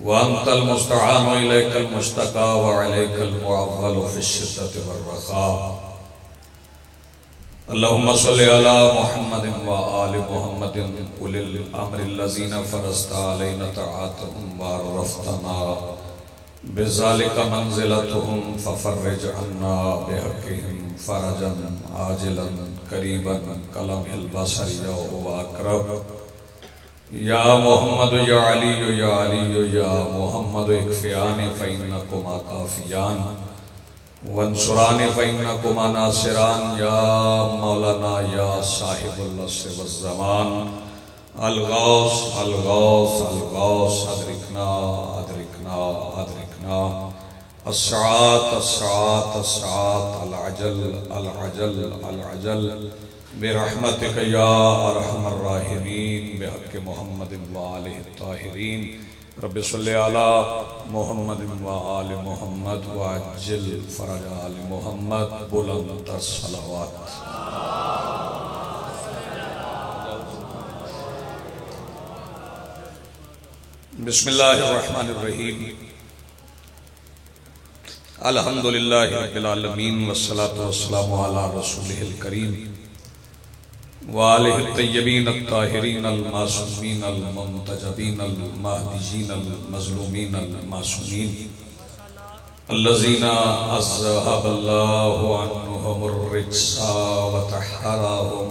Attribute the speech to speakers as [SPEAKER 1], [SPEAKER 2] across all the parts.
[SPEAKER 1] वअंतल मुस्तआनु इलैकल मुस्तका व अलैकल मुअव्वलु फिश्शिद्दति वर्रखा। अल्लाहुम्मा सल्लि अला मुहम्मदिन व आलि मुहम्मदिन उलिल अम्रिल्लज़ीना फ़रज़ता अलैना तआतहुम व अर्रफ़तना बिज़ालिका मंज़िलतहुम फ़फ़र्रिज अन्ना बिहक़्क़िहिम फ़रजन आजिलन क़रीबन कलमिल बसरि या हुवा अक़रब। या मोहम्मद या अली या मोहम्मद इक्फ़ियानी फ़इन्नकुमा काफ़ियान वंसुरानी फ़इन्नकुमा नासिरान। या मौलाना या साहिबुल असर वज़्ज़मान अल-गौस अल-गौस अल-गौस अदरिकना अदरिकना अदरिकना अस्सात अस्सात अस्सात अल-अजल अल-अजल अल-अजल बिरहमतिक या अरहमर राहिमीन बिहक़्क़ि मुहम्मदिन व आलिहि ताहिरीन। रब्बि सल्लि अला मुहम्मदिन व आलि मुहम्मद व अज्जिल फ़रज आलि मुहम्मद बुलंद सलावत। बिस्मिल्लाहिर्रहमानिर्रहीम। अल्हम्दुलिल्लाहि रब्बिल आलमीन वस्सलातु वस्सलामु अला रसूलिहिल करीम व आलिहि तय्यबीन अत्ताहिरीन अल-मासूमीन अल-मुंतजबीन अल-महदीयीन अल-मज़लूमीन अल-मासूमीन अल्लज़ीना अज़हबल्लाहु अन्हुमुर रिज्सा व तहहरहुम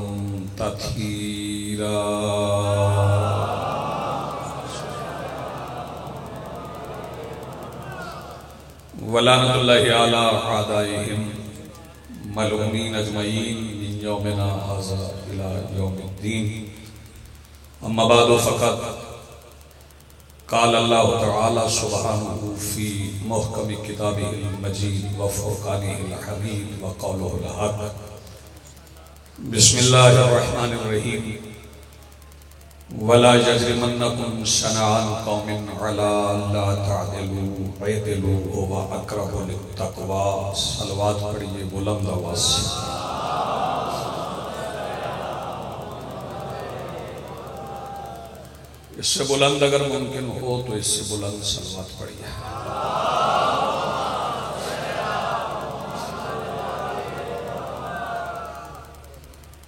[SPEAKER 1] तत्हीरा। वलानतुल्लाहि अला आदाइहिम मलूमीन अजमईन मिन यौमिना हाज़ा इला यौमिद्दीन। अम्मा बादु फ़क़द क़ाल अल्लाहु तआला सुब्हानहु फ़ी मुहकमि किताबिहिल मजीद व फ़ुरक़ानिहिल हमीद व क़ौलुहुल हक़। बिस्मिल्लाहिर्रहमानिर्रहीम। वला यजरिमन्नकुम शनआन क़ौमिन अला अल्ला तअदिलू इदिलू हुवा अक़रबु लित्तक़वा। सलवात पढ़िए बुलंद आवाज़ से। इससे बुलंद अगर मुमकिन हो तो इससे बुलंद सलवात पढ़िए।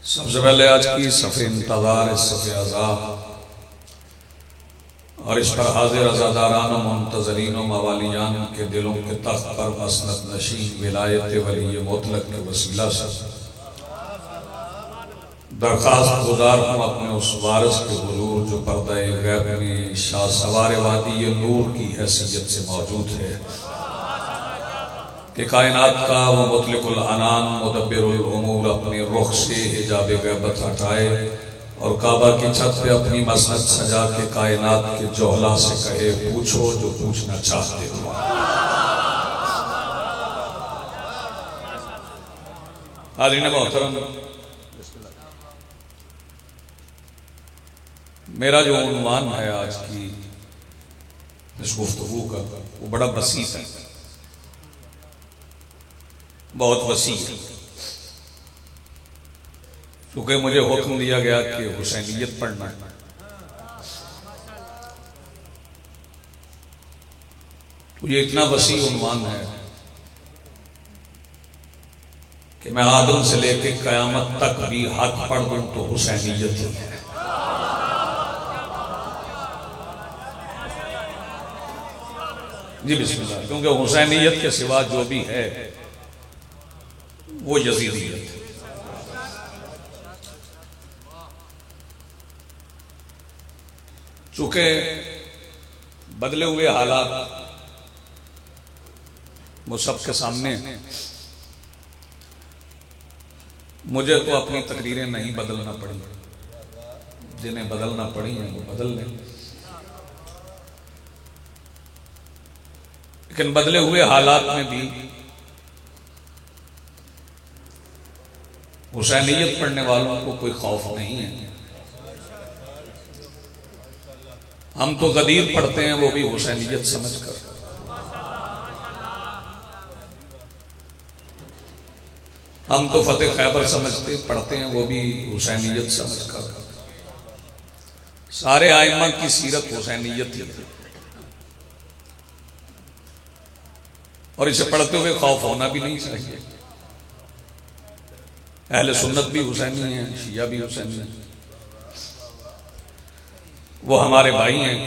[SPEAKER 1] सबसे पहले आज की सफ़े इंतज़ार सफ़े अज़ाब और इस पर हाजिर अज़ादारान मुंतज़रीन मवालियान के दिलों के तख्त पर मसनद नशीन विलायत वली मुतलक के वसीला से दरख्वास्त गुजार हूँ अपने उस वारिस के हुज़ूर जो पर्दा गैब में शाह सवार वादी नूर की हैसियत से मौजूद है कि कायनात का वो मुतलिकुल अनान मुदब्बिरुल उमूर अपने रुख से हिजाब गैबत हटाए और काबा की छत पे अपनी मसनद सजा के कायनात के जोहला से कहे पूछो जो पूछना चाहते हो। हाज़रीन मोहतरम, मेरा जो उन्वान है आज की इस गुफ्तगू का वो बड़ा बसीत है, बहुत वसी है। क्योंकि मुझे हुक्म दिया गया कि हुसैनियत पढ़ना है, तो ये इतना वसी उन्वान है कि मैं आदम से लेकर कयामत तक भी हक पढ़ दूं तो हुसैनियत ही है। जी बिस्मिल्लाह। क्योंकि हुसैनियत के सिवा जो भी है वो यजीदियत है। चूंकि बदले हुए हालात वो सबके सामने, मुझे तो अपनी तकरीरें नहीं बदलना पड़ी, जिन्हें बदलना पड़ी हैं वो बदल लें। लेकिन बदले हुए हालात में भी हुसैनियत पढ़ने वालों को कोई खौफ नहीं है। हम तो गदीर पढ़ते हैं वो भी हुसैनियत समझकर। हम तो फतेह खैबर समझते पढ़ते हैं वो भी हुसैनियत समझकर। सारे आइम्मा की सीरत हुसैनियत थी और इसे पढ़ते हुए खौफ होना भी नहीं चाहिए। अहले सुन्नत भी हुसैनी हैं, शिया भी हुसैनी हैं, वो हमारे भाई हैं।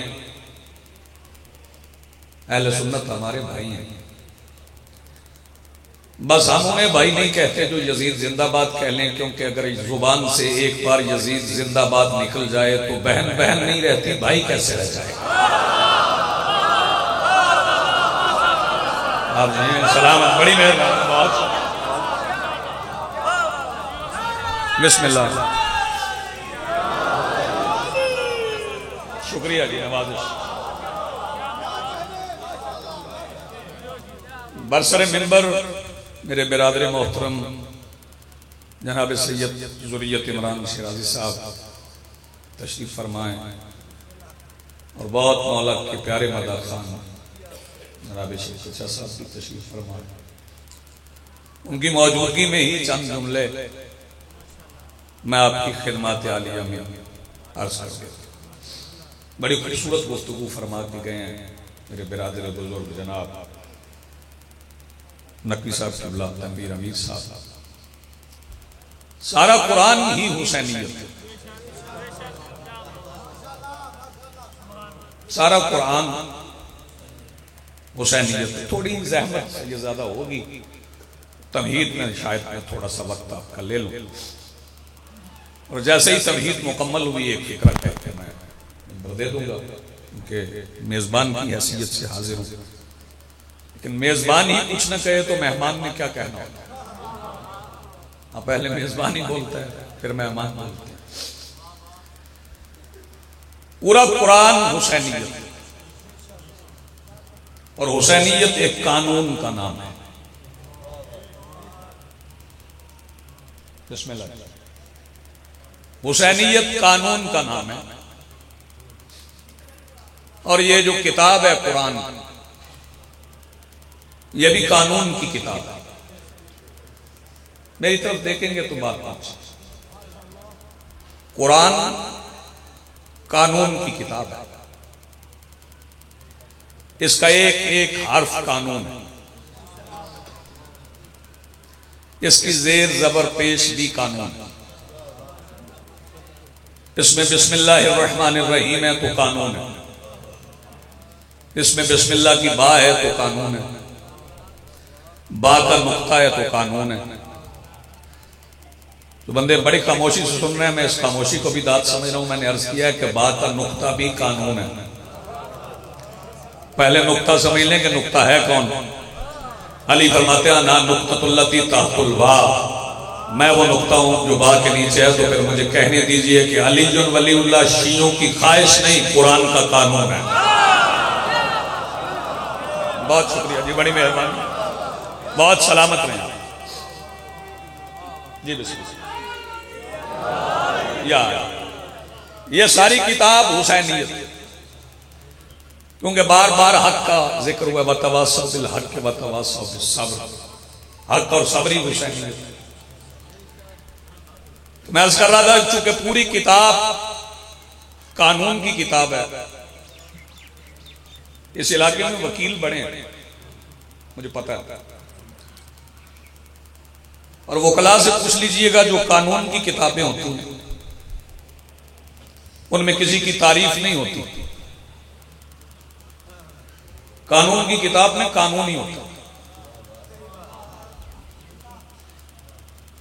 [SPEAKER 1] अहले सुन्नत हमारे भाई हैं। बस हम उन्हें भाई नहीं कहते जो यजीद जिंदाबाद कह लें, क्योंकि अगर जुबान से एक बार यजीद जिंदाबाद निकल जाए तो बहन बहन नहीं रहती, भाई कैसे रह जाए। आप सलामत, बड़ी मेहरबानी, बहुत बिस्मिल्लाह, शुक्रिया जी, नवाजिश। बरसरे मिंबर मेरे बिरादर मोहतरम जनाब सैयद ज़ुर्रियत इमरान शिराजी साहब तशरीफ फरमाएं और बहुत मौला के प्यारे मदा खान जनाब शेख चचा साहब की तशरीफ फरमाएं। उनकी मौजूदगी में ही चंद जुमले मैं आपकी खिदमत आलिया में अर्ज कर गया। बड़ी खूबसूरत गुफ्तगू फरमा के गए हैं मेरे बिरादर बुजुर्ग जनाब नकवी साहब क़िबला तनवीर अमीर साहब। सारा कुरान ही हुसैनियत है, सारा कुरान हुसैनियत है। थोड़ी ज़हमत से ये ज्यादा होगी, तमहीद में शायद मैं थोड़ा सा वक्त आपका ले लूं और जैसे ही तमहीद मुकम्मल हुई एक फिक्र कहते मैं नंबर दे दूंगा, क्योंकि मेजबान की हैसियत से हाजिर हूं। लेकिन मेजबान ही कुछ न कहे तो मेहमान ने क्या कहना होता है। हाँ, पहले मेजबान ही बोलता है, फिर मेहमान बोलते हैं। पूरा कुरान हुसैनियत और हुसैनियत एक कानून का नाम है। बिस्मिल्लाह, हुसैनियत कानून का नाम है और ये जो किताब है कुरान, ये भी कानून की किताब है। मेरी तरफ देखेंगे तो बात कुछ, कुरान कानून की किताब है। इसका एक एक हर्फ कानून है, इसकी जेर जबर पेश भी कानून है। इसमें बिस्मिल्लाहिर्रहमानिर्रहीम है तो कानून है, इसमें बिस्मिल्लाह की बा है तो कानून है, बा का नुक्ता है तो कानून है। तो बंदे बड़ी खामोशी से सुन रहे हैं, मैं इस खामोशी को भी दाद समझ रहा हूं। मैंने अर्ज किया है कि बा का नुक्ता भी कानून है। पहले नुक्ता समझ लें कि नुक्ता है कौन। अली फरमाते हैं ना नुक्ततुल्लती तहतुल बा, मैं वो नुक्ता हूं जो बा के नीचे है। तो फिर मुझे कहने दीजिए कि अली जुन वलीउल्लाह शियों की ख्वाहिश नहीं, कुरान का कानून है। बहुत शुक्रिया जी, बड़ी मेहरबानी, बहुत सलामत रहें जी। बिस्मिल्लाह। ये सारी किताब हुसैनियत, क्योंकि बार बार हक का जिक्र हुआ, वतवासौ बिल हक वतवासौ बिस सब्र, हक और सब्र ही हुसैनियत। मैं अर्ज कर रहा था, चूंकि पूरी किताब कानून की किताब है। इस इलाके में वकील बड़े हैं, मुझे पता है, और वकला से पूछ लीजिएगा जो कानून की किताबें होती हैं उनमें किसी की तारीफ नहीं होती। कानून की किताब में कानून ही होता।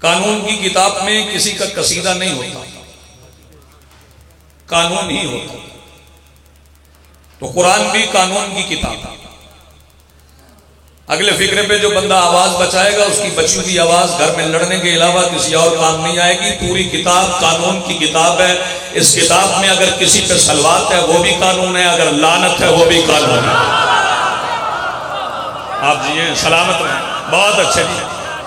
[SPEAKER 1] कानून की किताब में किसी का कसीदा नहीं होता, कानून ही होता। तो कुरान भी कानून की किताब है। अगले फिक्रे पे जो बंदा आवाज बचाएगा उसकी बची हुई आवाज घर में लड़ने के अलावा किसी और काम नहीं आएगी। पूरी किताब कानून की किताब है। इस किताब में अगर किसी पे सलवात है वो भी कानून है, अगर लानत है वो भी कानून है। आप जिए सलामत रहें, बहुत अच्छे जी,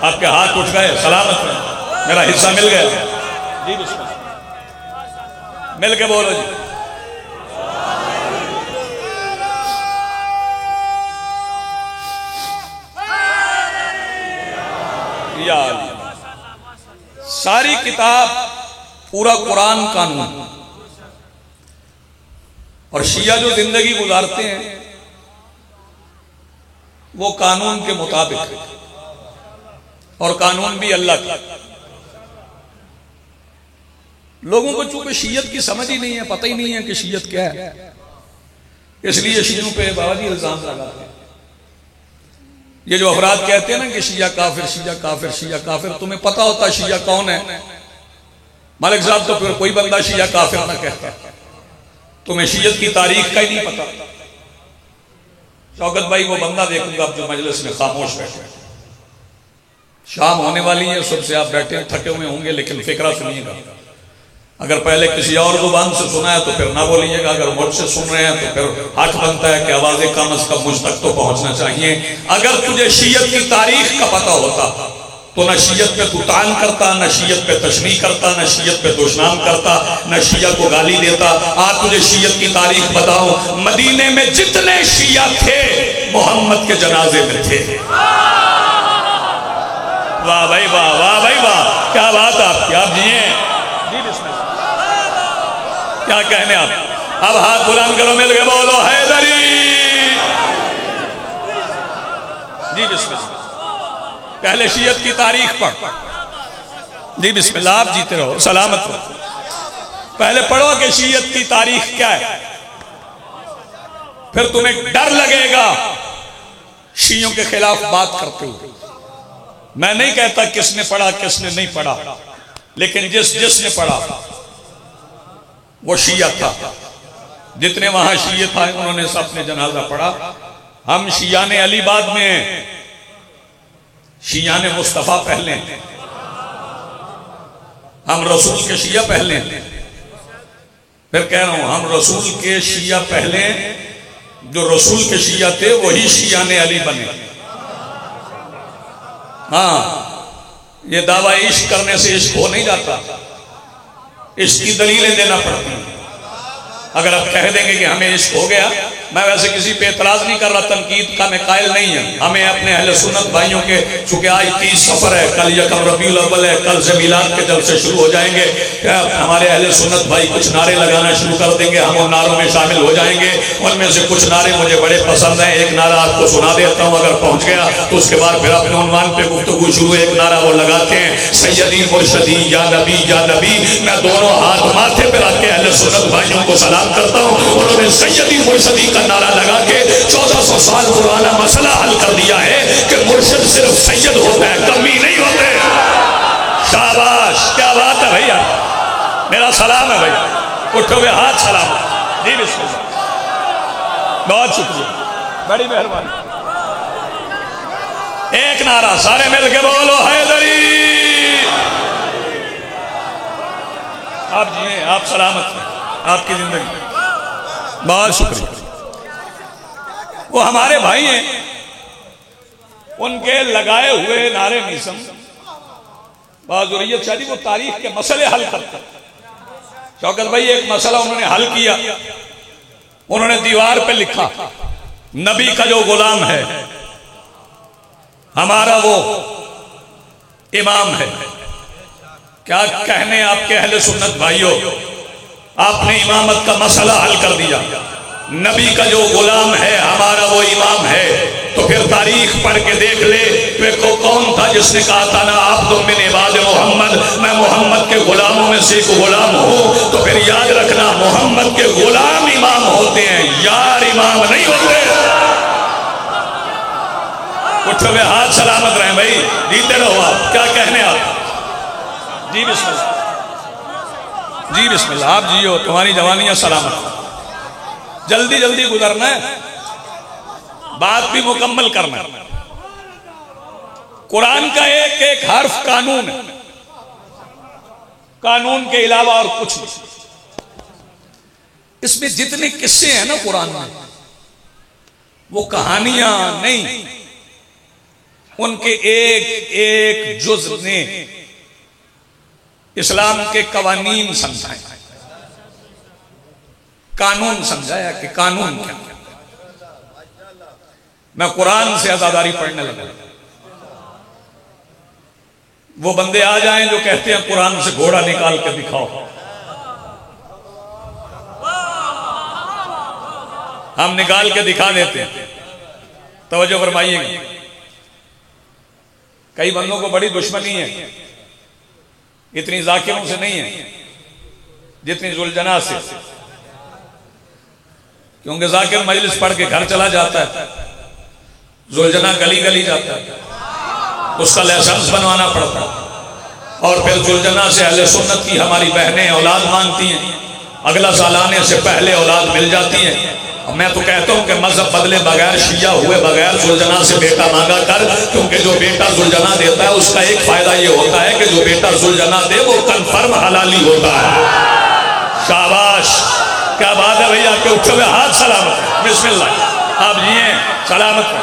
[SPEAKER 1] आपके हाथ उठ गए, सलामत रहें, मेरा हिस्सा मिल गया जी। बिस्मिल्लाह, मिल के बोलो जी। सारी किताब पूरा कुरान कानून। और शिया जो जिंदगी गुजारते हैं वो कानून के मुताबिक है, और कानून भी अल्लाह का। लोगों को चूंकि शियत की समझ ही नहीं है, पता ही नहीं है कि शियत क्या है, इसलिए शियों पे बावजूद इल्जाम लगाते हैं। ये जो अफराद कहते हैं ना कि शिया काफिर, शिया काफिर, शिया काफिर, तुम्हें पता होता शिया कौन है? मलिक साहब तो फिर कोई बंदा शिया काफिर ना कहता। तुम्हें शियत की तारीख का ही नहीं पता। शौकत भाई वो बंदा देखूंगा आप जो मजलिस में खामोश बैठे, शाम होने वाली है, सबसे आप बैठे थके हुए होंगे, लेकिन फिक्रा सुनिएगा। अगर पहले किसी और जुबान से सुना है तो फिर ना बोलिएगा, अगर मुझसे सुन रहे हैं तो फिर हक बनता है कि आवाजें कम अज कम मुझ तक तो पहुंचना चाहिए। अगर तुझे शियत की तारीख का पता होता तो न शियत पे तू तान करता, न शियत पे तशनी करता, न शियत पे दुश्मन करता, न शिया को गाली देता। आज तुझे शियत की तारीख बताऊं, मदीने में जितने शिया थे मोहम्मद के जनाजे में थे। वाह भाई वाह, वाह भाई वाह, क्या बात आपकी, आप जिए जी, बिस्मिल्लाह। क्या कहने आप, अब हाथ बुलंद करो, मिल के बोलो हैदरी जी, बिस्मिल्लाह। पहले शियत की तारीख पढ़ जी, बिस्मिल्लाह, आप जीते रहो, सलामत रहो। पहले पढ़ो कि शियत की तारीख क्या है, फिर तुम्हें डर लगेगा शियों के खिलाफ बात करते हुए। मैं नहीं कहता किसने पढ़ा किसने नहीं पढ़ा, लेकिन जिसने पढ़ा वो शिया था। जितने वहां शिया था उन्होंने सबने जनाजा पढ़ा। हम शिया ने अली बाद में, शिया ने मुस्तफा पहले, हम रसूल के शिया पहले। फिर कह रहा हूं हम रसूल के शिया पहले, जो रसूल के शिया थे वही शिया ने अली बने। हाँ, ये दावा इश्क करने से इश्क हो नहीं जाता, इसकी दलीलें देना पड़ती हैं। अगर आप कह देंगे कि हमें इश्क हो गया, मैं वैसे किसी पे एतराज नहीं कर रहा, तनकीद का मैं कायल नहीं है। हमें अपने अहले सुन्नत भाइयों के, चूंकि आज 30 सफर है, कल यकम रबीउल अव्वल है, कल से मिलाद के जलसे शुरू हो जाएंगे। हमारे अहले सुन्नत भाई कुछ नारे लगाना शुरू कर देंगे, हम उन नारों में शामिल हो जाएंगे। उनमें से कुछ नारे मुझे बड़े पसंद हैं, एक नारा आपको सुना देता हूँ, अगर पहुंच गया तो उसके बाद फिर अपने उन्वान पे गुफ्तगू शुरू। एक नारा वो लगाते हैं, सैयदी मुर्शदी या नबी या नबी। मैं दोनों हाथ माथे पे रख के अहले सुन्नत भाइयों को सलाम करता हूँ। उन्होंने सैयदी मुर्शदी का नारा लगा के 1400 साल पुराना मसला हल कर दिया है कि मुर्शिद सिर्फ सैयद होता है, कमी नहीं होते। शाबाश, क्या बात है भैया, मेरा सलाम है भैया, उठो हुए हाथ सलाम जी, बिस्मिल्लाह, बहुत शुक्रिया, बड़ी मेहरबानी। एक नारा सारे मिलके बोलो हैदरी। आप जिए, आप सलामत हैं, आपकी जिंदगी, बहुत शुक्रिया। वो हमारे भाई हैं, उनके लगाए हुए नारे मीसम बाजुरियत शादी वो तारीख के मसले हल करते। शौकत भाई एक मसला उन्होंने हल किया, उन्होंने दीवार पे लिखा, नबी का जो गुलाम है हमारा वो इमाम है। क्या कहने आपके अहले सुन्नत भाइयों, आपने इमामत का मसला हल कर दिया। नबी का जो गुलाम है हमारा वो इमाम है, तो फिर तारीख पढ़ के देख ले को कौन था जिसने कहा था ना आप तो मिन इबाद मोहम्मद, मैं मोहम्मद के गुलामों में से एक गुलाम हूं। तो फिर याद रखना मोहम्मद के गुलाम इमाम होते हैं, यार इमाम नहीं होते। उठो में हाथ सलामत रहे भाई, जीते रहो आप। क्या कहने आप जी, बिस्मिल्लाह जी, बिस्मिल्लाह, आप जियो, तुम्हारी जवानियां सलामत। जल्दी जल्दी गुजरना है, बात भी मुकम्मल करना है। कुरान का एक एक हर्फ कानून है, कानून के अलावा और कुछ नहीं। इसमें जितने किस्से हैं ना कुरान में, वो कहानियां नहीं, उनके एक एक जुज ने इस्लाम के कवानीन समझाए, कानून समझाया कि कानून क्या। मैं कुरान से आजादारी पढ़ने लगा। वो बंदे आ जाएं जो कहते हैं कुरान से घोड़ा निकाल के दिखाओ, हम निकाल के दिखा देते हैं। तवज्जो फरमाइएगा। कई बंदों को बड़ी दुश्मनी है, इतनी जाकिरों से नहीं है जितनी जुलजना से, क्योंकि जाकिर मजलिस पढ़ के घर चला जाता है, जुलजना गली गली जाता है, उसका लाइसेंस बनवाना पड़ता है, और फिर जुलजना से अहले सुन्नत की हमारी बहनें औलाद मांगती हैं, अगला साल आने से पहले औलाद मिल जाती है। मैं तो कहता हूं कि मजहब बदले बगैर, शिया हुए बगैर जुलजना से बेटा मांगा कर, क्योंकि जो बेटा जुलजना देता है उसका एक फायदा ये होता है कि जो बेटा जुलजना दे वो कन्फर्म हलाली होता है। शाबाश, क्या बात है भैया, आपके उठे हुए हाथ सलामत है, बिस्मिल्लाह, आप जिए सलामत है,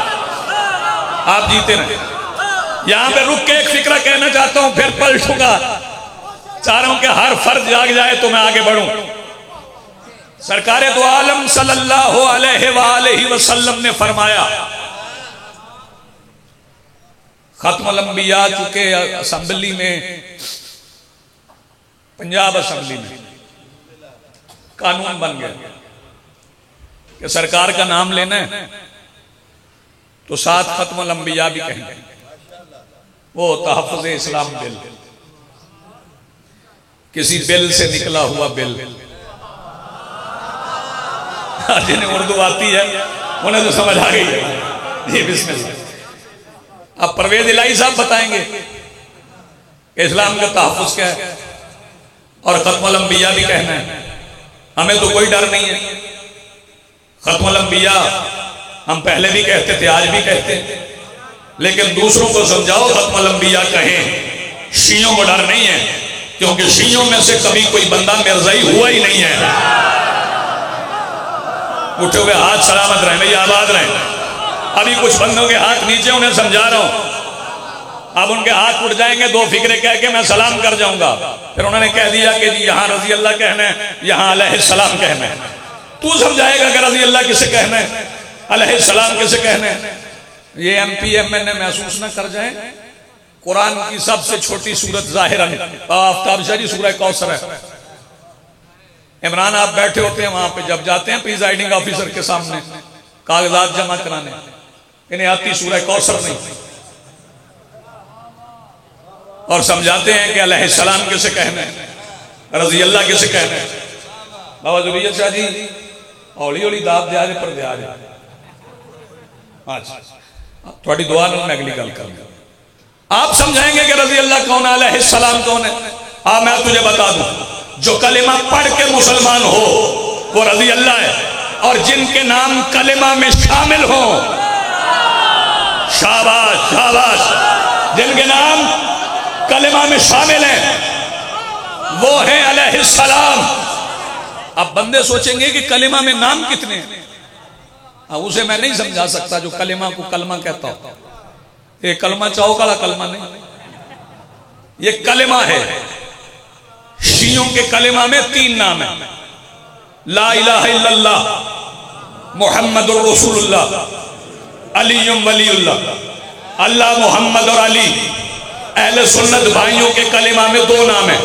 [SPEAKER 1] आप जीते रहे। यहां पे रुक के एक फिक्रा कहना चाहता हूं, फिर पलटूंगा। चाह रहा हूं कि हर फर्ज जाग जाए तो मैं आगे बढ़ूं। सरकारे दो आलम सल्लल्लाहु अलैहि वसल्लम ने फरमाया, खत्मुल अंबिया चुके असेंबली में, पंजाब असेंबली में कानून बन गया कि सरकार का नाम लेना है तो साथ खत्मुल अंबिया भी कहेंगे। वो तहफ़्फ़ुज़ इस्लाम बिल, किसी बिल से निकला हुआ बिल। जिन्हें उर्दू आती है उन्हें तो समझ आ गई है। जी बिस्मिल्लाह। अब परवेज इलाही साहब बताएंगे कि इस्लाम का तहफ़्फ़ुज़ क्या है, और खत्मुल अंबिया भी कहना है। हमें तो कोई डर नहीं है। खत्मुल अंबिया हम पहले भी कहते थे, आज भी कहते हैं, लेकिन दूसरों को समझाओ खत्मुल अंबिया कहें। शियों को डर नहीं है, क्योंकि शियों में से कभी कोई बंदा मिर्ज़ाई हुआ ही नहीं है। उठे हुए हाथ सलामत रहे भैया, आबाद रहे। अभी कुछ बंदों के हाथ नीचे, उन्हें समझा रहा हूं। अब उनके हाथ उठ जाएंगे, दो फिक्रे कह के मैं सलाम कर जाऊंगा। फिर उन्होंने कह दिया कि जी यहाँ रजी अल्लाह कहना है, यहाँ अलैहिस्सलाम कहना है। तू समझाएगा कि रजी अल्लाह किसे कहना है, अलैहिस्सलाम किसे कहना है। ये MP MNA महसूस न कर जाए, कुरान की सबसे छोटी सूरत ज़ाहिरन आफ्ताब शाह जी सूरह कौसर है। इमरान आप बैठे होते हैं वहां पे, जब जाते हैं प्रिजाइडिंग ऑफिसर के सामने कागजात जमा कराने, इन्हें आती सूरह कौसर नहीं, और समझाते हैं कि अलैहिस्सलाम किसे कहना है, रजी अल्लाह किसे कहना है। बाबा जुबैर शाह जी हौली हौली दाब दिया पर दिया जाए। थोड़ी दुआ में मैं अगली गल कर, आप समझाएंगे कि रजी अल्लाह कौन है, अलैहिस्सलाम कौन है। हाँ मैं तुझे बता दूं, जो कलिमा पढ़ के मुसलमान हो वो रजी अल्लाह है, और जिनके नाम कलिमा में शामिल हो, शाबाश शाबाश, जिनके नाम कलिमा में शामिल हैं वो है अलैहिस्सलाम। अब बंदे सोचेंगे कि कलिमा में नाम कितने हैं, उसे मैं नहीं समझा सकता जो कलिमा को कलमा कहता हूं। ये कलमा चौकाला कलमा नहीं, ये कलिमा है। शियों के कलिमा में 3 नाम है, ला इलाहा इल्लल्लाह, मुहम्मदुर रसूलुल्लाह, अलीयुम वलीउल्लाह। अल्लाह, मोहम्मद और अली। अहले सुन्नत भाइयों के कलिमा में 2 नाम है,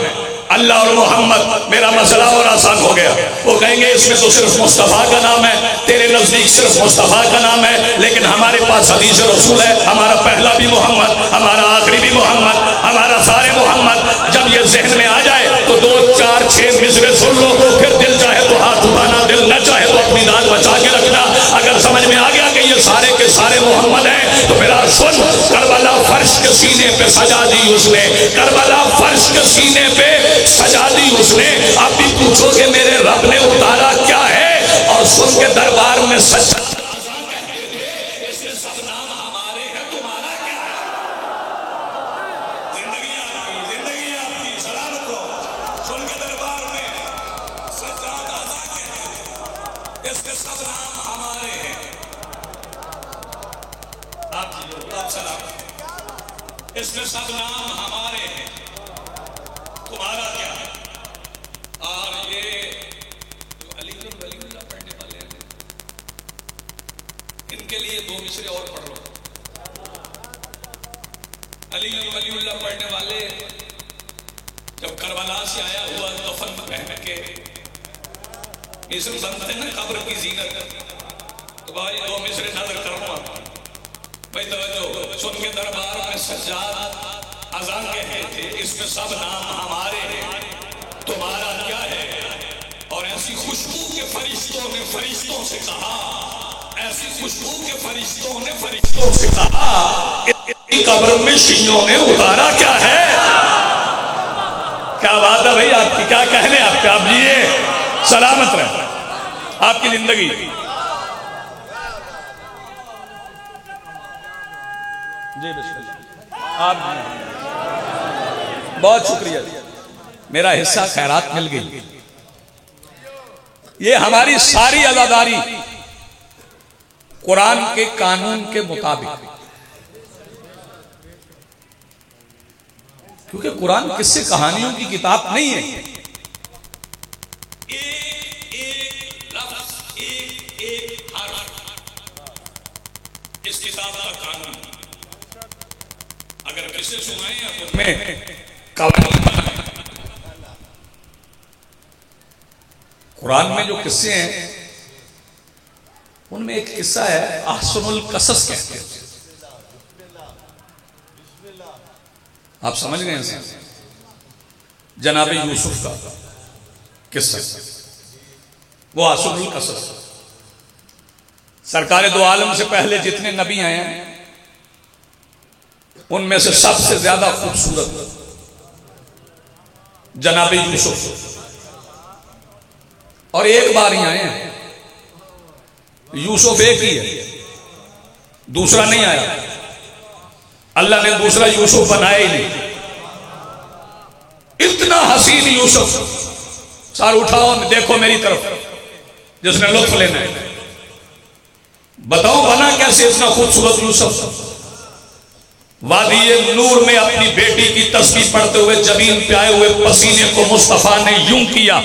[SPEAKER 1] अल्लाह और मोहम्मद। मेरा मसला और आसान हो गया। वो कहेंगे इसमें तो सिर्फ मुस्तफ़ा का नाम है, तेरे नजदीक सिर्फ मुस्तफ़ा का नाम है, लेकिन हमारे पास हदीस रसूल है। हमारा पहला भी मोहम्मद, हमारा आखिरी भी मोहम्मद, हमारा सारे मोहम्मद। जब ये जहन में आ जाए तो 2, 4, 6 मिसरे सुन लो, फिर दिल चाहे तो हाथ उठाना, दिल न चाहे तो अपनी दाद बचा के रखना। अगर समझ में आ गया कि ये सारे के सारे मोहम्मद हैं तो मेरा सुन, करबला फर्श के सीने पे सजा दी उसने, करबला फर्श के सीने पे सजा दी उसने। आप भी पूछोगे मेरे रब ने उतारा क्या है, और सुन के दरबार में सच्चा इसमें सब नाम हमारे हैं, तुम्हारा क्या है। और ये जो वलीउल्लाह पढ़ने वाले हैं, इनके लिए 2 मिसरे और पढ़ लो। वलीउल्लाह पढ़ने वाले जब करबला से आया हुआ कफन पहन के, इसमें बनते ना कब्र की जीनत, तो भाई दो मिसरे नजर करूंगा भाई, तवज्जो सुन के दरबार में सज्जाद अजान कहते थे, इसमें सब नाम हमारे हैं, तुम्हारा क्या है? और ऐसी खुशबू के फरिश्तों ने फरिश्तों से कहा, ऐसी खुशबू के फरिश्तों ने फरिश्तों से कहा, कब्र में शियों ने उतारा क्या है? क्या बात है भाई, आपकी क्या कहने, आप जिए सलामत रहे आपकी जिंदगी। जी बिस्मिल्लाह, आप बहुत शुक्रिया, मेरा हिस्सा खैरात मिल गई। ये हमारी सारी अज़ादारी कुरान के कानून के मुताबिक, क्योंकि कुरान किस्से कहानियों की किताब नहीं है। एक लफ्ज, एक हर्फ इस किताब का कानून, अगर किस्से सुनाए तो मैं कुरान में जो किस्से हैं उनमें एक किस्सा है अहसनुल कसस कहते हैं। आप समझ गए हैं, जनाब यूसुफ का किस्सा, वो अहसनुल कसस। सरकार दो आलम से पहले जितने नबी आए हैं उनमें से सबसे ज्यादा खूबसूरत जनाब यूसुफ, और एक बार ही आए हैं। यूसुफ एक ही है, दूसरा नहीं आया। अल्लाह ने दूसरा यूसुफ बनाया ही नहीं। इतना हसीन यूसुफ, सर उठाओ देखो मेरी तरफ, जिसने लुत्फ लेना है। बताओ बना कैसे इतना खूबसूरत यूसुफ? वादी नूर में अपनी बेटी की तस्बीह पढ़ते हुए जमीन पे आए हुए पसीने को मुस्तफा ने यूं किया,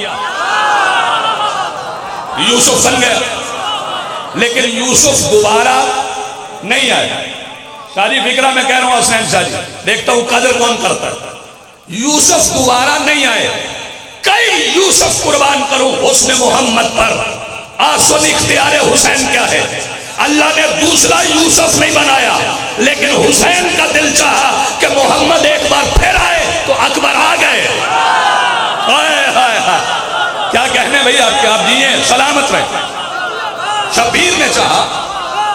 [SPEAKER 1] यूसुफ बन गया। लेकिन यूसुफ दोबारा नहीं आया। शादी फिक्रा में कह रहा हूं हसनैन शादी, देखता हूं कदर कौन करता है। यूसुफ दोबारा नहीं आए। कई यूसुफ कुर्बान करूं हुस्न मोहम्मद पर, आसन इख्तियार हुसैन क्या है। अल्लाह ने दूसरा यूसुफ नहीं बनाया, लेकिन हुसैन का दिल चाहा कि मोहम्मद एक बार फिर आए, तो अकबर आ गए। हाय हाय हाय, क्या कहने भैया आपके, आप जिए सलामत रहे। शबीर ने चाहा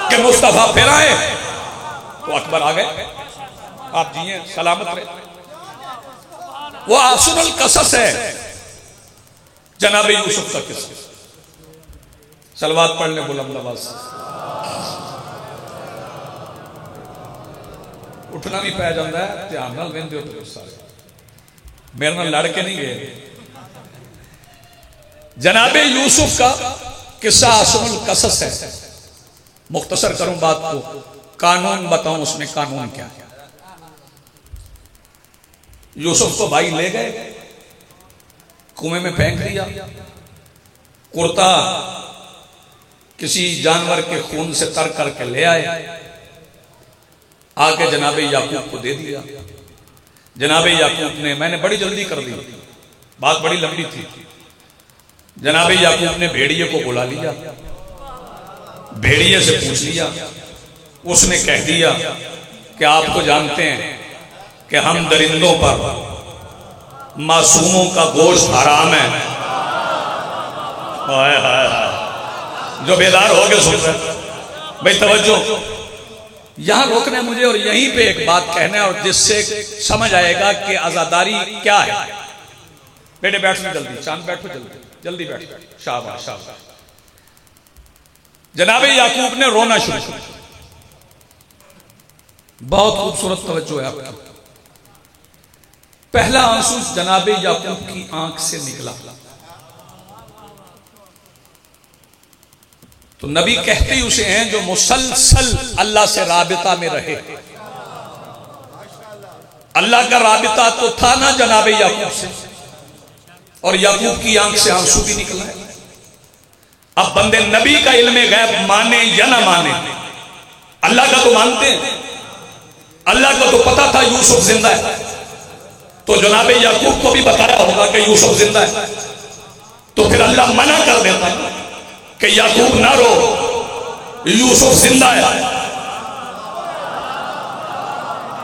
[SPEAKER 1] कि मुस्तफा फिर आए, तो अकबर आ गए। आप जिए सलामत रहे। वो अहसनुल कसस है जनाब यूसुफ का किस्सा। सलवात पढ़ ले बुलंद आवाज से। उठना भी पै जाता है, ध्यान नाल वेंदे हो तो सारे मेरे नाल लड़ के नहीं गए। जनाबे यूसुफ का किस्सा अहसनुल कसस है। मुख्तसर करूं बात को, कानून बताऊं उसमें कानून क्या है। यूसुफ को भाई ले गए, कुएं में फेंक दिया। कुर्ता किसी जानवर के खून से तर करके ले आए, आके जनाबे याकूब को दे दिया। जनाबे याकूब ने, मैंने बड़ी जल्दी कर दी, बात बड़ी लंबी थी। जनाबे याकूब ने भेड़िए को बुला लिया, भेड़िए से पूछ लिया। उसने कह दिया कि आप तो जानते हैं कि हम दरिंदों पर मासूमों का गोश्त हराम है। हाय हाय हाय, जो बेदार हो गए सुन रहे भाई, तवज्जो। यहां रोकना है मुझे और यहीं पे एक बात कहना है, और जिससे समझ आएगा कि आजादारी क्या है। बेटे बैठो जल्दी, चांद बैठो जल्दी, जल्दी बैठो, शाबाश शाबाश। जनाबे याकूब ने रोना शुरू किया। बहुत खूबसूरत तवज्जो है आपका। पहला आंसू जनाबे याकूब की आंख से निकला तो नबी कहते ही उसे हैं जो मुसलसल अल्लाह से राबिता में रहे। अल्लाह का राबिता तो था ना जनाबे याकूब से, और याकूब की आंख से आंसू भी निकला है। अब बंदे नबी का इल्मे गैब माने या ना माने, अल्लाह का तो मानते हैं। अल्लाह को तो पता था यूसुफ जिंदा है, तो जनाबे याकूब को भी बताया होगा कि यूसुफ जिंदा है। तो फिर अल्लाह मना कर देता कि याकूब ना रो, यूसुफ जिंदा है।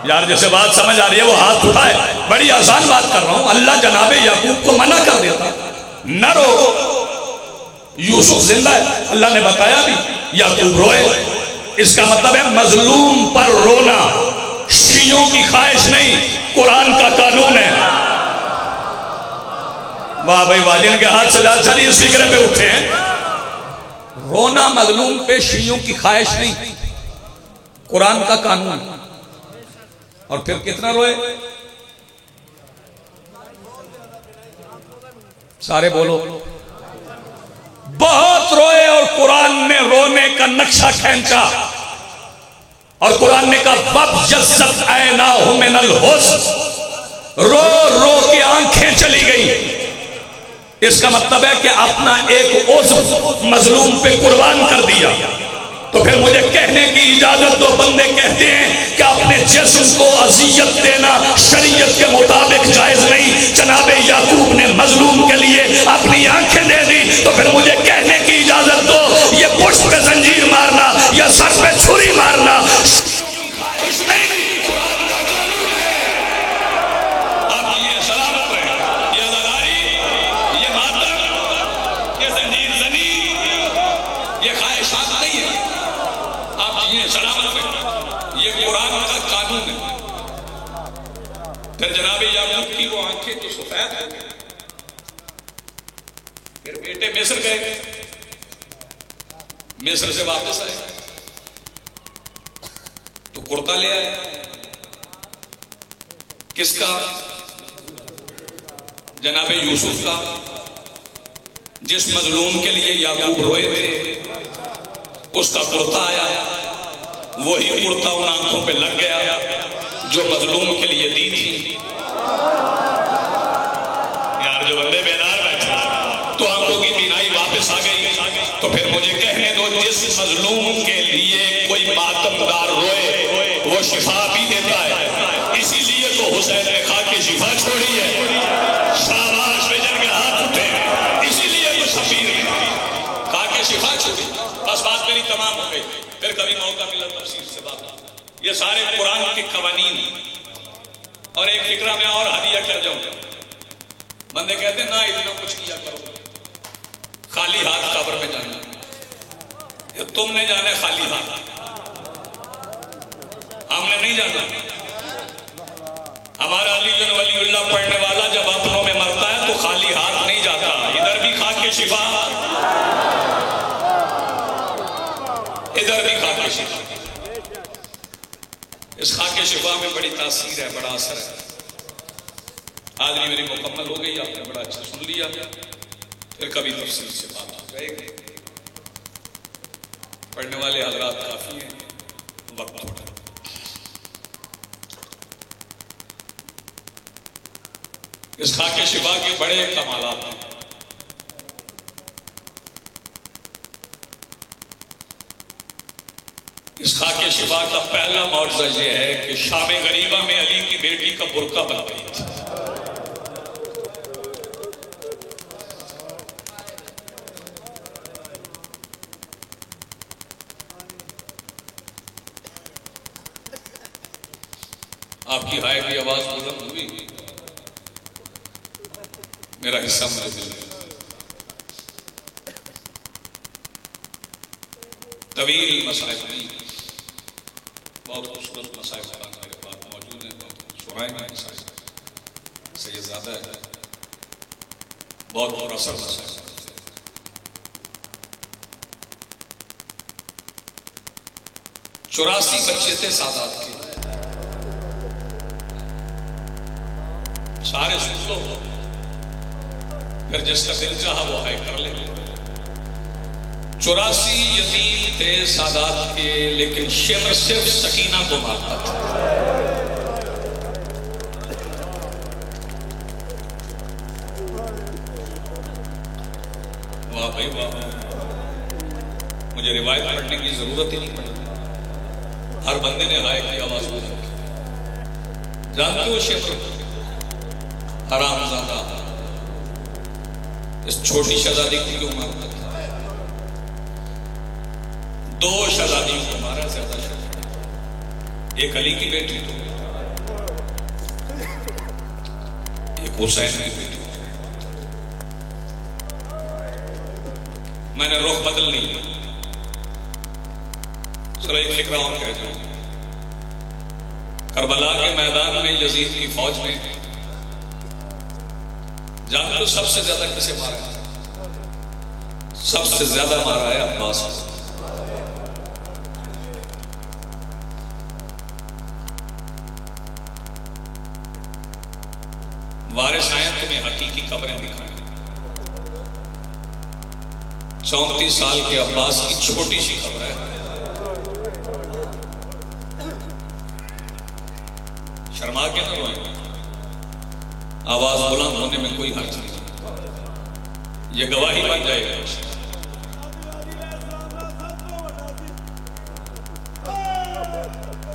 [SPEAKER 1] यार जैसे बात समझ आ रही है वो हाथ उठाए, बड़ी आसान बात कर रहा हूं। अल्लाह जनाबे याकूब को मना कर देता, न रो, यूसुफ जिंदा है। अल्लाह ने बताया भी याकूब रोए। इसका मतलब है मजलूम पर रोना शियों की ख्वाहिश नहीं, कुरान का कानून है। वाह भाई वाह, जिनके हाथ से लाल चली इस फिक्र पे उठे हैं। रोना मजलूम पे शियों की ख्वाहिश नहीं, कुरान का कानून। और फिर कितना रोए, सारे बोलो। बहुत रोए और कुरान ने रोने का नक्शा खींचा और कुरान ने कहा वब्यज़्ज़त ऐनाहु मिनल हुज़्न, रो रो के आंखें चली गई। इसका मतलब है कि अपना एक उज़्व मजलूम पे कुर्बान कर दिया। तो फिर मुझे कहने की इजाजत दो, बंदे कहते हैं कि अपने जिस्म को अज़ियत देना शरीयत के मुताबिक जायज नहीं। जनाबे याकूब ने मजलूम के लिए अपनी आंखें दे दी, तो फिर मुझे कहने की इजाजत दो, ये पुष्प पे जंजीर मारना या सर पे छुरी मारना फिर जनाबे याकूब की वो आंखें तो सफेद हो गई। फिर बेटे मिस्र गए, मिस्र से वापस आए तो कुर्ता ले आए। किसका? जनाबे यूसुफ का, जिस मजलूम के लिए याकूब रोए थे उसका कुर्ता आया। वही कुर्ता उन आंखों पे लग गया जो मजलूम के लिए दी थी। यार जो बंदे बेदार बैठे तो आंखों की बीनाई वापस आ गई। तो फिर मुझे कहने दो, जिस मजलूम के लिए कोई मातमदार रोए वो शिफा भी देता है। इसीलिए तो हुसैन ने खा के शिफा छोड़ी है। शाबाश बेजन के हाथ उठे, इसीलिए तो शफीर खा के शिफा छोड़ी। बस बात मेरी तमाम हो गई। फिर कभी मौका मिला तफसील से बात। ये सारे कुरान के कवानीन। और एक फिक्रा में और हदिया कर जाऊं, बंदे कहते ना इतना कुछ किया करो, खाली हाथ कब्र में जाना। तुमने जाना खाली हाथ, हमने नहीं जाना। हमारा अली जन वलीउल्लाह पढ़ने वाला जब अपनों में मरता है तो खाली हाथ नहीं जाता, इधर भी खा के शिफा, इधर भी खा के शिफा। इस खाके शिफा में बड़ी तासीर है, बड़ा असर है। हाज़िरी मेरी मुकम्मल हो गई, आपने बड़ा अच्छा सुन लिया। फिर कभी तफसील से बात हो जाएगी। पढ़ने वाले हज़रात काफी हैं, वक्त थोड़ा। इस खाके शिफा के बड़े कमालात हैं। इस खाके शिफा का पहला मौजज़ा यह है कि शाम गरीबा में अली की बेटी का बुर्का बन गई थी। आपकी हाय की आवाज बुलंद हुई, मेरा हिस्सा मुझे मिल गया। तवील मसाइल नहीं, बहुत खूबसूरत मसाइल मेरे पास मौजूद हैं, बहुत सुनाएंगे मसाइल। सैयदज़ादा है, बहुत मुरसर मसाइल। 84 बच्चे थे सादात के, सारे सुन लो, फिर जिसका दिल चाहा वो है कर ले। 84 यतीम थे सादात के, लेकिन शिमर सिर्फ सकीना को मारता था। वाह भाई वाह, मुझे रिवायत पढ़ने की जरूरत ही नहीं पड़ी, हर बंदे ने हाय की आवाज बोली। जानते हो शिमर हरामजादा इस छोटी शहजादी को क्यों मारता था? दो शहजादियों को मारा, ज्यादा शहजादी, एक अली की बेटी तो एक हुसैन की बेटी। मैंने रुख बदल ली। चलो एक फिक्रा और कह दूं, करबला के मैदान में यजीद की फौज में जान लो सबसे ज्यादा किसे मारा है? सबसे ज्यादा मारा है अब्बास को। वारिस आए तुम्हें हकीकी कब्रें दिखाएं। 34 साल के अब्बास की छोटी सी खबर है। शर्मा के ना रोए, आवाज बुलंद होने में कोई हर्ज नहीं, ये गवाही बन जाएगा।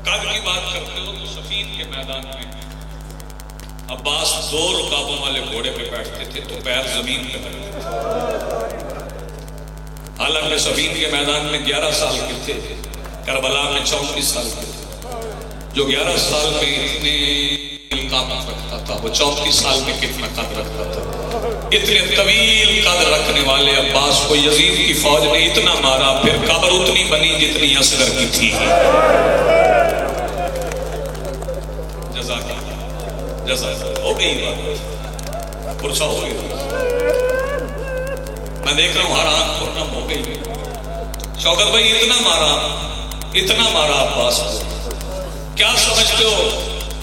[SPEAKER 1] कद की बात करते हो तो सफीन के मैदान में अब्बास 2 रुकाबों वाले घोड़े पे बैठते थे तो पैर जमीन पे लगते थे। हालांकि सफीन के मैदान में 11 साल के थे, करबला में 34 साल के थे। जो 11 साल में इतने कामत रखता था वो 34 साल में कितना कद रखता था। इतने तवील कद रखने वाले अब्बास को यजीद की फौज ने इतना मारा, फिर कब्र उतनी बनी जितनी असगर की थी। जज़ा हो गई बात, पुरसा हो गई। मैं देख रहा हूं हर आंख पुरनम हो गई। शौकत भाई इतना मारा अब्बास को, क्या समझते हो?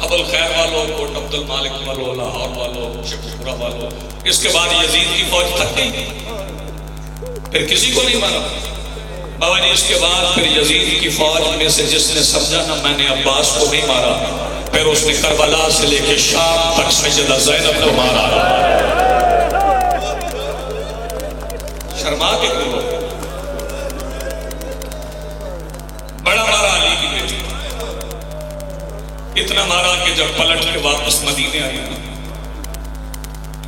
[SPEAKER 1] अबुल खैर वालों, कोट अब्दुल मालिक वालों, लाहौर वालों, शेखपुरा वालों, इसके बाद यजीद की फौज थक गई, फिर किसी को नहीं मारा बाबा जी। इसके बाद फिर यजीद की फौज में से जिसने समझा ना मैंने अब्बास को नहीं मारा, फिर उसने करबला से लेके शाम तक सैयदा ज़ैनब को मारा। शर्मा के करो, बड़ा मारा अली की बेटी, इतना मारा कि जब पलट के वापस मदीने आई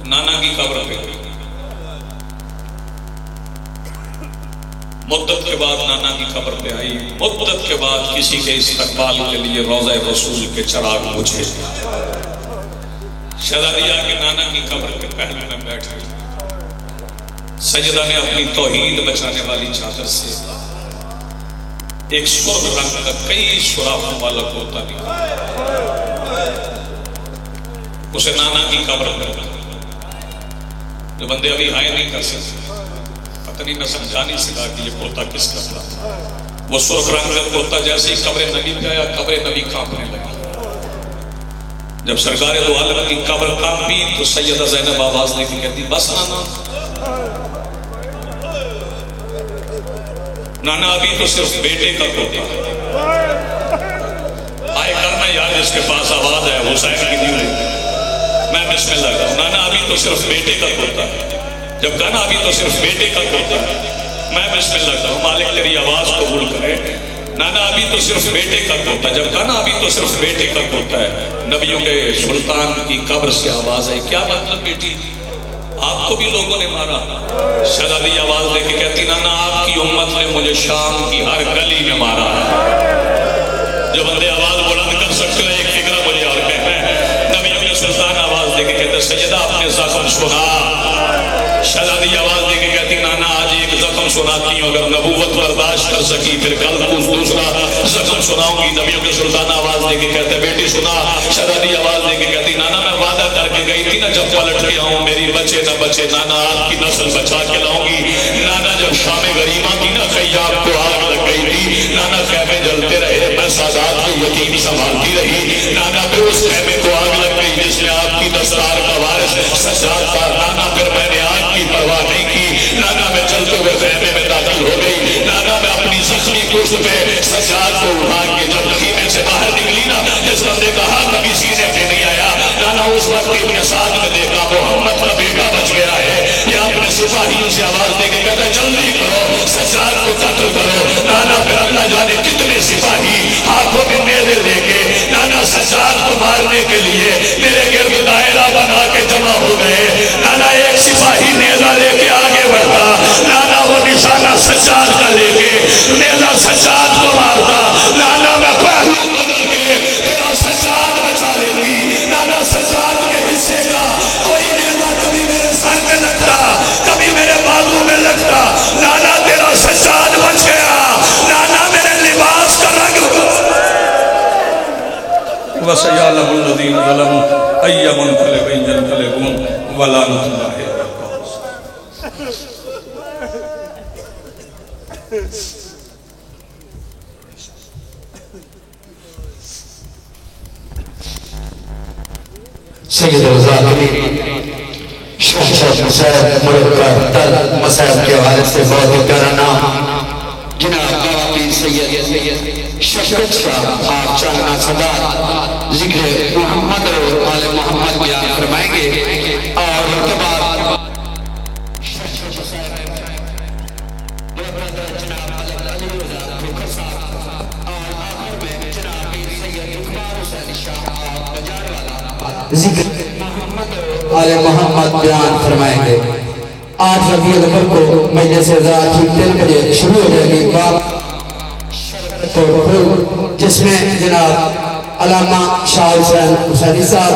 [SPEAKER 1] नाना की कब्र पे, मुद्दत के बाद नाना की कब्र पे आई, मुद्दत के बाद किसी के इस्तकबाल के लिए रोज़ा रसूल के चिराग बुझे। शहजादिया के नाना की कब्र के पहले में बैठ गई। सजदा ने अपनी तौहीद बचाने वाली चादर से एक सुर्ख रंग का कई सुराखों वाला कुर्ता निकाला, उसे नाना की कब्र पर, जो बंदे अभी हाय नहीं कर सकते, पत्नी में समझा नहीं सका कि ये कुर्ता किसका था। वो सुर्ख रंग का कुर्ता जैसे ही कब्र नबी पे आया, कब्र नबी कांपने लगी। जब सरकार दो आलम की कब्र कांपी तो सैयदा ज़ैनब आवाज देके कहती बस नाना अभी तो सिर्फ बेटे का कुर्ता है, आए करना यार जिसके पास आवाज है हुसैन की दी हुई, मैं बिस्मिल्लाह कहूं। नाना अभी तो सिर्फ बेटे का कुर्ता है, जब कहना अभी तो सिर्फ बेटे का कुर्ता है, मैं बिस्मिल्लाह कहूं मालिक तेरी आवाज कबूल करे। नाना अभी तो सिर्फ बेटे का कुर्ता, जब कहना अभी तो सिर्फ बेटे का कुर्ता है, नबियों के सुल्तान की कब्र से आवाज आई, क्या मतलब बेटी आपको भी लोगों ने मारा? शहजादी आवाज देके कहती नाना आपकी उम्मत ने मुझे शाम की हर गली में मारा है। जो बंदे आवाज बुलंद कर सकते हैं एक फिक्र मुझे और कहते हैं, नबियों के सुल्तान आवाज देके कहते सैयदा आपने जख्म सुना। शहजादी आवाज देके कहती नाना आज एक जख्म सुनाती हूँ, अगर नबूवत बर्दाश्त कर सकी फिर कल कुछ दूसरा जख्म सुनाऊंगी। नबियों के सुल्तान आवाज देके कहते बेटी सुना। शहजादी आवाज देके कहती नाना मैं वादा करके गई थी ना जब पलट के आऊं मेरी बचे न बचे, नाना आपकी नस्ल बचा के लाऊंगी। नाना जब शाम गरीबा की ना खैयाम को आग लग गई थी, नाना खैमे जलते रहे, मैं सादात को यतीम संभालती रही। नाना फिर उस खैमे को आग लग गई जिसमें आपकी दस्तार का वारिस सजाद था। नाना फिर मैंने आग की परवाह नहीं की, नाना मैं चलते हुए खैमे में दाखिल हो गई। नाना मैं अपनी जख्मी कुश्त पे सजाद को उठा के जब खीमे से बाहर निकली ना, जिस बंदे का हाथ कभी सीने पे नहीं आया, नाना उस वक्त अपने साथ में देखा मोहम्मद का बेटा बच गया है। या अपने सिपाहियों से आवाज देके कहता जल्दी करो सजाद को कत्ल करो। नाना फिर अल्लाह जाने कितने सिपाही हाथों में नेज़े लेके नाना सजाद को मारने के लिए मेरे गिर्द दायरा बना के जमा हो गए। नाना एक सिपाही नेज़ा लेके आगे बढ़ता, नाना वो निशाना सजाद का लेके नेज़ा सयअलमुल लज़ीना ज़लमू अय्या मुनक़लिबिन यनक़लिबून व लानतुल्लाहि अलल
[SPEAKER 2] सैयदुल ज़ाकिरीन शहशाह मुसैब मुरक्कर तल मसैब के हवाले से बहुत ही प्यारा नाम जनाब बाबा सैयद शफकत शाह आप चांदना सदा जिक्र मोहम्मद और आले मोहम्मद बयान फरमाएंगे और उसके बाद जिक्र आले मोहम्मद बयान फरमाएंगे। आज रबीउल अव्वल को मजलिस ज़ात ठीक 3 बजे शुरू हो जाएगी जिसमें जनाब अल्लामा शाह हुसैन हुसैनी साहब